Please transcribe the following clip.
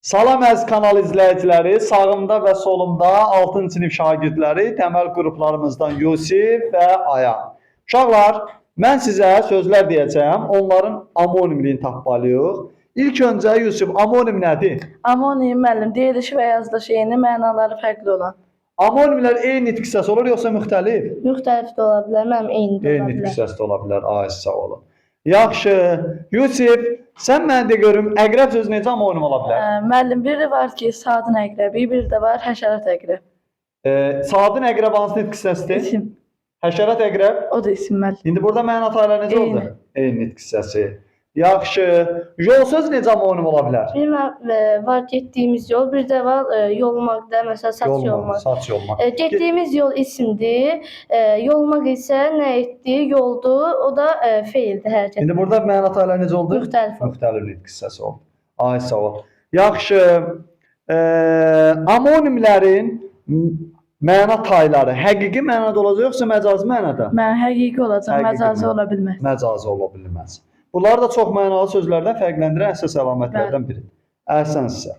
Salam əziz kanal izləyiciləri, sağımda və solumda 6-cı sinif şagirdləri, təməl qruplarımızdan Yusif və Ayan. Uşaqlar, mən sizə sözlər deyəcəm, onların amonimliyini tapmalıyıq. İlk öncə Yusif, amonim nədir? Amonim müəllim, deyiliş və yazılış eyni, mənaları fərqli olan. Amonimlər eyni nitq hissəsi olur, yoxsa müxtəlif? Müxtəlif də ola bilər, müəllim, eyni də ola Eyni nitq bilər. hissəsi də ola bilər, ay sağ olun. Yaxşı, Yusif, sən mənə de görüm, əqrəb sözü necə amonim ola bilər? Müəllim, biri var ki, saatın əqrəbi, biri də var həşərat əqrəb. Saatın əqrəb hansı nitq hissəsidir? İsim, Həşərat əqrəb? o da isim müəllim. İndi burada məna tayları necə Eyni. oldu? Eyni nitq hissəsi. Yaxşı. Yol söz necə amonim ola bilər? Bir var getdiyimiz yol, bir də var yolmaqda, məsələn, saç yolmaq. Saç yolmaq. Getdiyimiz yol isimdir, yolmaq isə nə etdi, yoldur, o da feildir, hərəkət. İndi burada məna tayları necə oldu? Müxtəlif oldu. Müxtəlif nitq hissəsi oldu. Ay sağ ol. Yaxşı. Amonimlərin məna tayları həqiqi mənada olacaq yoxsa məcazi mənada? Mən həqiqi olacaq, Həqiqi məcazi mənada. ola bilməz. Məcazi ola bilməz. Bunlar da çox mənalı sözlərdən fərqləndirən əsas əlamətlərdən biridir. Əhsən sizə.